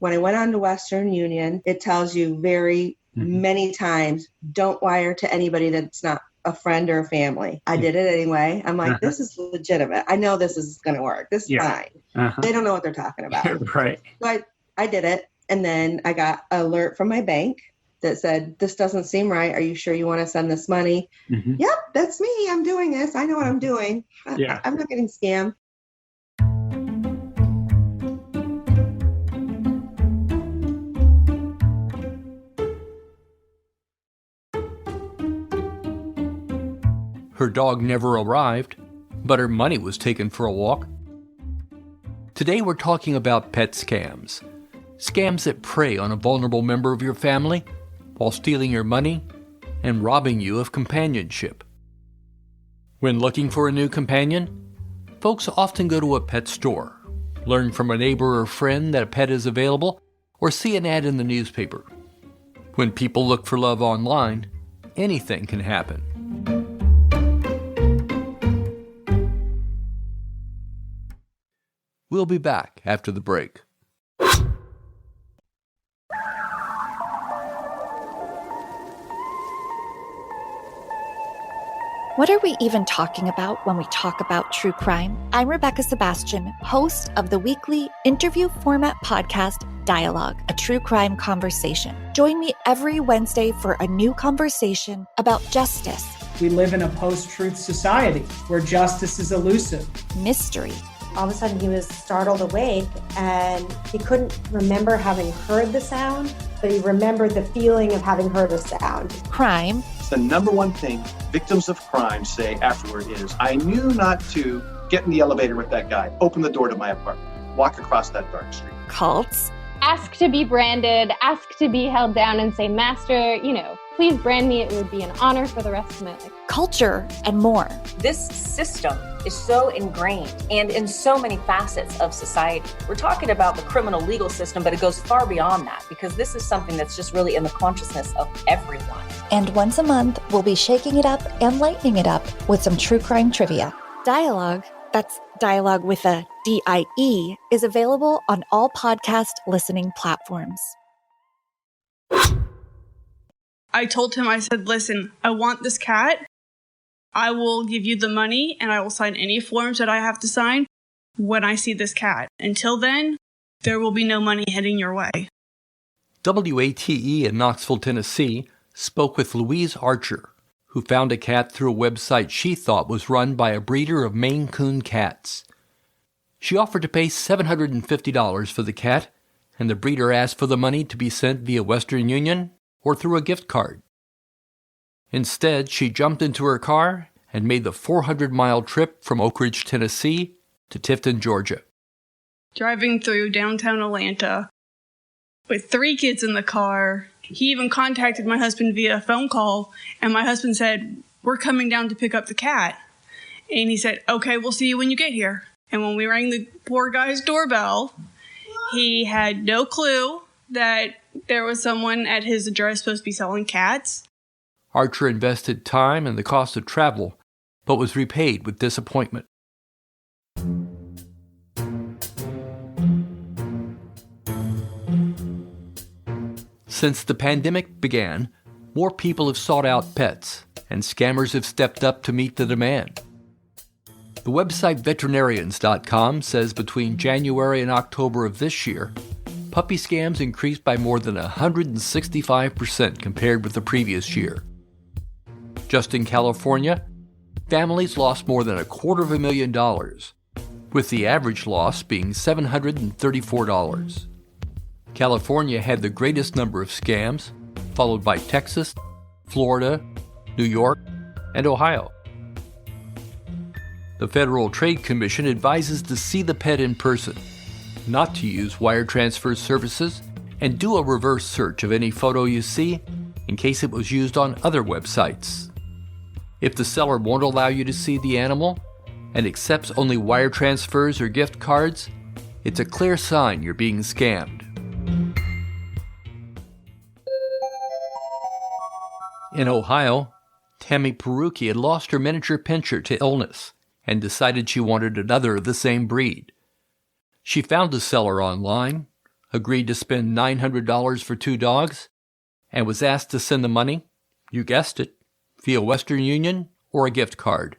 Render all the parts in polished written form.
When I went on to Western Union, it tells you very many times, don't wire to anybody that's not a friend or a family. I did it anyway. I'm like, this is legitimate. I know this is going to work. This is fine. They don't know what they're talking about. Right. So I did it. And then I got an alert from my bank that said, this doesn't seem right. Are you sure you want to send this money? Yep, that's me. I'm doing this. I know what I'm doing. I'm not getting scammed. Her dog never arrived, but her money was taken for a walk. Today we're talking about pet scams. Scams that prey on a vulnerable member of your family while stealing your money and robbing you of companionship. When looking for a new companion, folks often go to a pet store, learn from a neighbor or friend that a pet is available, or see an ad in the newspaper. When people look for love online, anything can happen. We'll be back after the break. What are we even talking about when we talk about true crime? I'm Rebecca Sebastian, host of the weekly interview format podcast, Dialogue, a true crime conversation. Join me every Wednesday for a new conversation about justice. We live in a post-truth society where justice is elusive. Mystery. All of a sudden he was startled awake and he couldn't remember having heard the sound, but he remembered the feeling of having heard a sound. Crime. The number one thing victims of crime say afterward is, I knew not to get in the elevator with that guy, open the door to my apartment, walk across that dark street. Cults. Ask to be branded, ask to be held down and say, Master, please brand me. It would be an honor for the rest of my life. Culture and more. This system is so ingrained and in so many facets of society. We're talking about the criminal legal system, but it goes far beyond that because this is something that's just really in the consciousness of everyone. And once a month, we'll be shaking it up and lightening it up with some true crime trivia. Dialogue, that's Dialogue with a D-I-E, is available on all podcast listening platforms. I told him, I said, listen, I want this cat. I will give you the money and I will sign any forms that I have to sign when I see this cat. Until then, there will be no money heading your way. WATE in Knoxville, Tennessee spoke with Louise Archer, who found a cat through a website she thought was run by a breeder of Maine Coon cats. She offered to pay $750 for the cat, and the breeder asked for the money to be sent via Western Union or through a gift card. Instead, she jumped into her car and made the 400-mile trip from Oak Ridge, Tennessee to Tifton, Georgia. Driving through downtown Atlanta with 3 kids in the car. He even contacted my husband via phone call, and my husband said, we're coming down to pick up the cat. And he said, okay, we'll see you when you get here. And when we rang the poor guy's doorbell, he had no clue that there was someone at his address supposed to be selling cats. Archer invested time and the cost of travel, but was repaid with disappointment. Since the pandemic began, more people have sought out pets, and scammers have stepped up to meet the demand. The website veterinarians.com says between January and October of this year, puppy scams increased by more than 165% compared with the previous year. Just in California, families lost more than $250,000, with the average loss being $734. California had the greatest number of scams, followed by Texas, Florida, New York, and Ohio. The Federal Trade Commission advises to see the pet in person, not to use wire transfer services, and do a reverse search of any photo you see in case it was used on other websites. If the seller won't allow you to see the animal and accepts only wire transfers or gift cards, it's a clear sign you're being scammed. In Ohio, Tammy Perucci had lost her miniature pinscher to illness and decided she wanted another of the same breed. She found a seller online, agreed to spend $900 for 2 dogs, and was asked to send the money, you guessed it, via Western Union or a gift card.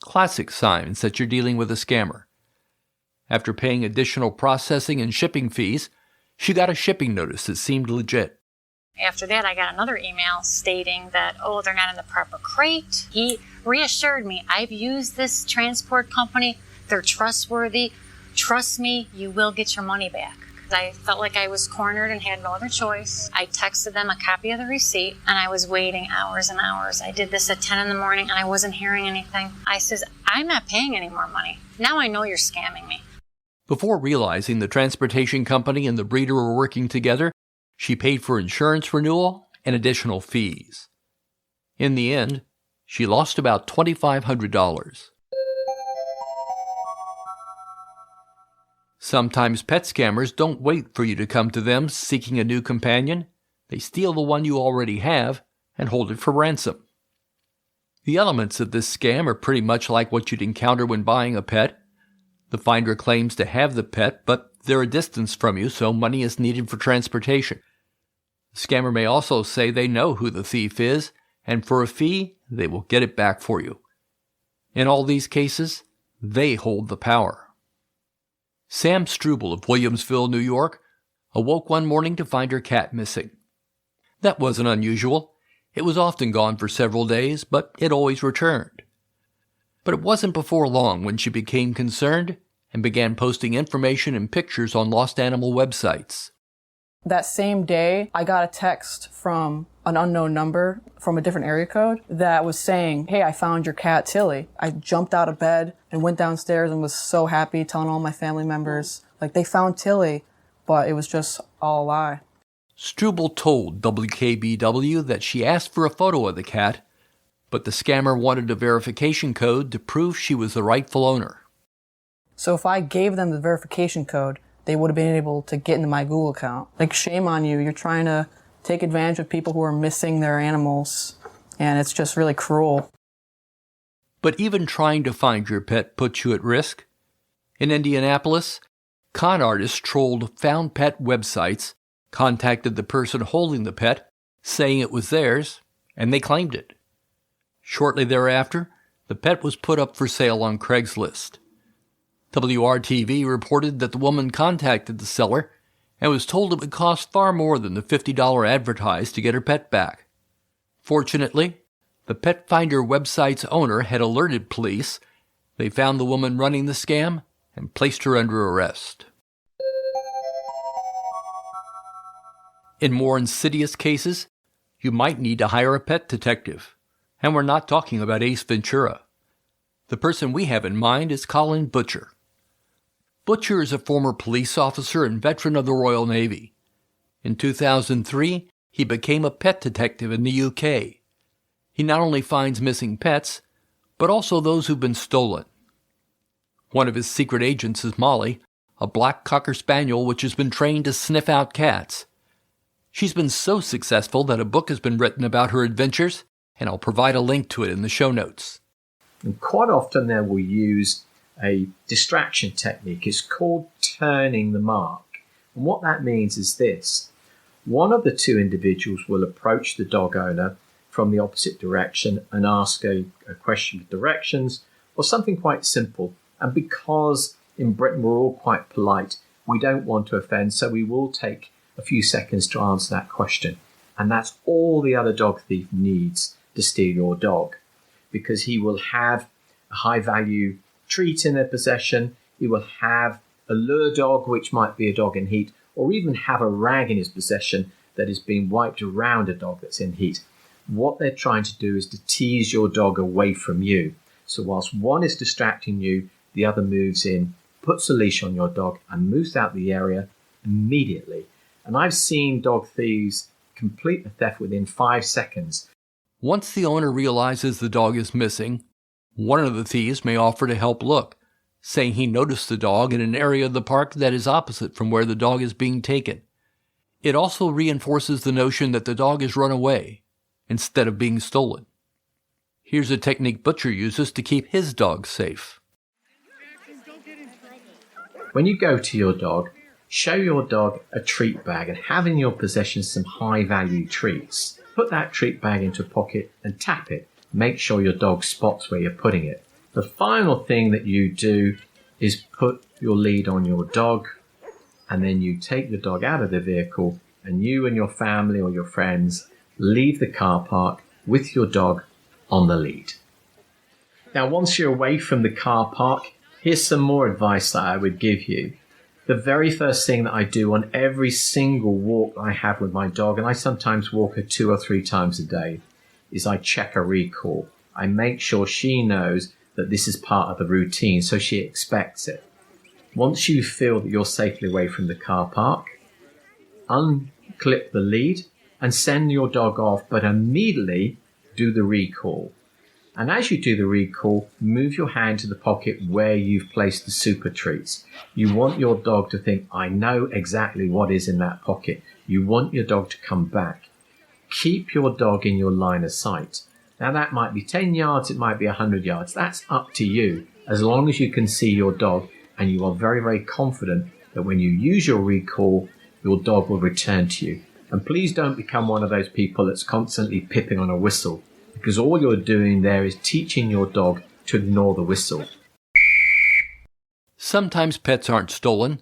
Classic signs that you're dealing with a scammer. After paying additional processing and shipping fees, she got a shipping notice that seemed legit. After that, I got another email stating that, they're not in the proper crate. He reassured me, I've used this transport company. They're trustworthy. Trust me, you will get your money back. I felt like I was cornered and had no other choice. I texted them a copy of the receipt, and I was waiting hours and hours. I did this at 10 in the morning, and I wasn't hearing anything. I says, I'm not paying any more money. Now I know you're scamming me. Before realizing the transportation company and the breeder were working together, she paid for insurance renewal and additional fees. In the end, she lost about $2,500. Sometimes pet scammers don't wait for you to come to them seeking a new companion. They steal the one you already have and hold it for ransom. The elements of this scam are pretty much like what you'd encounter when buying a pet. The finder claims to have the pet, but they're a distance from you, so money is needed for transportation. The scammer may also say they know who the thief is, and for a fee, they will get it back for you. In all these cases, they hold the power. Sam Struble of Williamsville, New York, awoke one morning to find her cat missing. That wasn't unusual. It was often gone for several days, but it always returned. But it wasn't before long when she became concerned and began posting information and pictures on lost animal websites. That same day, I got a text from an unknown number from a different area code that was saying, hey, I found your cat, Tilly. I jumped out of bed and went downstairs and was so happy, telling all my family members, like, they found Tilly, but it was just all a lie. Struble told WKBW that she asked for a photo of the cat, but the scammer wanted a verification code to prove she was the rightful owner. So if I gave them the verification code, they would have been able to get into my Google account. Like, shame on you. You're trying to take advantage of people who are missing their animals, and it's just really cruel. But even trying to find your pet puts you at risk. In Indianapolis, con artists trolled found pet websites, contacted the person holding the pet, saying it was theirs, and they claimed it. Shortly thereafter, the pet was put up for sale on Craigslist. WRTV reported that the woman contacted the seller and was told it would cost far more than the $50 advertised to get her pet back. Fortunately, the Pet Finder website's owner had alerted police. They found the woman running the scam and placed her under arrest. In more insidious cases, you might need to hire a pet detective. And we're not talking about Ace Ventura. The person we have in mind is Colin Butcher. Butcher is a former police officer and veteran of the Royal Navy. In 2003, he became a pet detective in the UK. He not only finds missing pets, but also those who've been stolen. One of his secret agents is Molly, a black cocker spaniel which has been trained to sniff out cats. She's been so successful that a book has been written about her adventures, and I'll provide a link to it in the show notes. And quite often they will use a distraction technique. It's called turning the mark. And what that means is this. One of the two individuals will approach the dog owner from the opposite direction and ask a question with directions or something quite simple. And because in Britain we're all quite polite, we don't want to offend, so we will take a few seconds to answer that question. And that's all the other dog thief needs to steal your dog, because he will have a high-value treat in their possession, he will have a lure dog, which might be a dog in heat, or even have a rag in his possession that is being wiped around a dog that's in heat. What they're trying to do is to tease your dog away from you. So whilst one is distracting you, the other moves in, puts a leash on your dog, and moves out the area immediately. And I've seen dog thieves complete the theft within 5 seconds. Once the owner realizes the dog is missing, one of the thieves may offer to help look, saying he noticed the dog in an area of the park that is opposite from where the dog is being taken. It also reinforces the notion that the dog has run away, instead of being stolen. Here's a technique Butcher uses to keep his dog safe. When you go to your dog, show your dog a treat bag and have in your possession some high-value treats. Put that treat bag into a pocket and tap it. Make sure your dog spots where you're putting it. The final thing that you do is put your lead on your dog, and then you take your dog out of the vehicle, and you and your family or your friends leave the car park with your dog on the lead. Now, once you're away from the car park, here's some more advice that I would give you. The very first thing that I do on every single walk I have with my dog, and I sometimes walk her 2 or 3 times a day, is I check a recall. I make sure she knows that this is part of the routine, so she expects it. Once you feel that you're safely away from the car park, unclip the lead and send your dog off, but immediately do the recall. And as you do the recall, move your hand to the pocket where you've placed the super treats. You want your dog to think, I know exactly what is in that pocket. You want your dog to come back. Keep your dog in your line of sight. Now that might be 10 yards, it might be 100 yards. That's up to you, as long as you can see your dog and you are very, very confident that when you use your recall, your dog will return to you. And please don't become one of those people that's constantly pipping on a whistle, because all you're doing there is teaching your dog to ignore the whistle. Sometimes pets aren't stolen.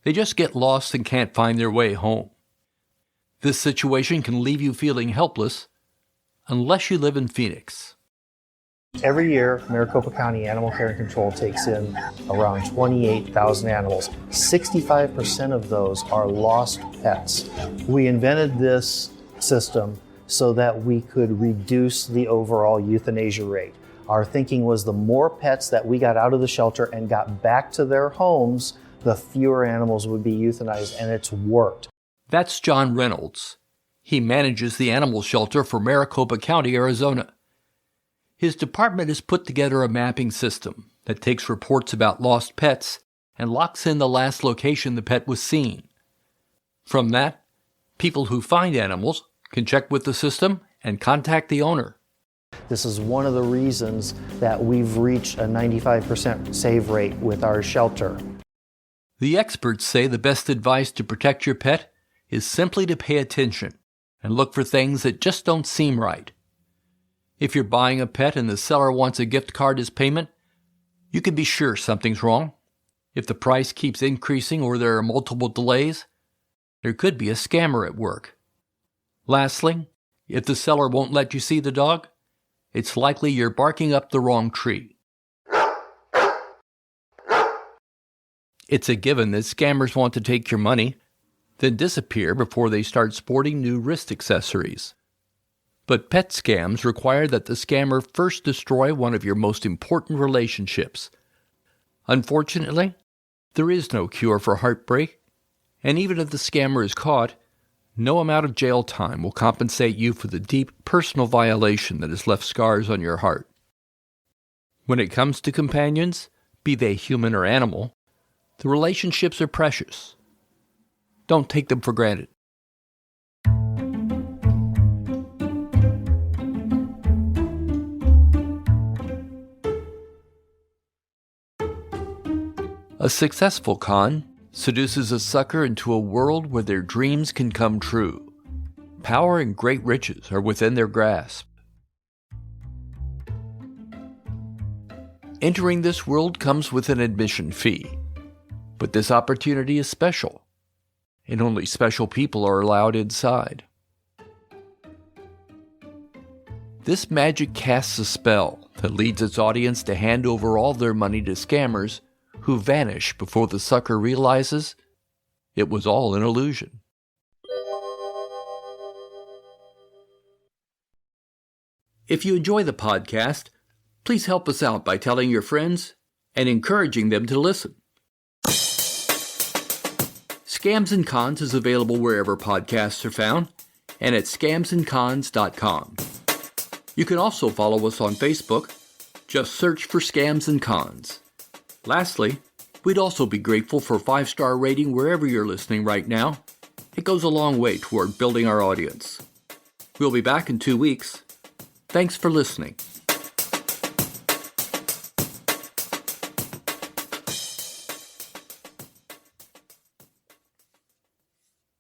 They just get lost and can't find their way home. This situation can leave you feeling helpless unless you live in Phoenix. Every year, Maricopa County Animal Care and Control takes in around 28,000 animals. 65% of those are lost pets. We invented this system so that we could reduce the overall euthanasia rate. Our thinking was the more pets that we got out of the shelter and got back to their homes, the fewer animals would be euthanized, and it's worked. That's John Reynolds. He manages the animal shelter for Maricopa County, Arizona. His department has put together a mapping system that takes reports about lost pets and locks in the last location the pet was seen. From that, people who find animals can check with the system and contact the owner. This is one of the reasons that we've reached a 95% save rate with our shelter. The experts say the best advice to protect your pet is simply to pay attention and look for things that just don't seem right. If you're buying a pet and the seller wants a gift card as payment, you can be sure something's wrong. If the price keeps increasing or there are multiple delays, there could be a scammer at work. Lastly, if the seller won't let you see the dog, it's likely you're barking up the wrong tree. It's a given that scammers want to take your money, then disappear before they start sporting new wrist accessories. But pet scams require that the scammer first destroy one of your most important relationships. Unfortunately, there is no cure for heartbreak, and even if the scammer is caught, no amount of jail time will compensate you for the deep personal violation that has left scars on your heart. When it comes to companions, be they human or animal, the relationships are precious. Don't take them for granted. A successful con seduces a sucker into a world where their dreams can come true. Power and great riches are within their grasp. Entering this world comes with an admission fee, but this opportunity is special, and only special people are allowed inside. This magic casts a spell that leads its audience to hand over all their money to scammers who vanish before the sucker realizes it was all an illusion. If you enjoy the podcast, please help us out by telling your friends and encouraging them to listen. Scams and Cons is available wherever podcasts are found and at scamsandcons.com. You can also follow us on Facebook. Just search for Scams and Cons. Lastly, we'd also be grateful for a 5-star rating wherever you're listening right now. It goes a long way toward building our audience. We'll be back in 2 weeks. Thanks for listening.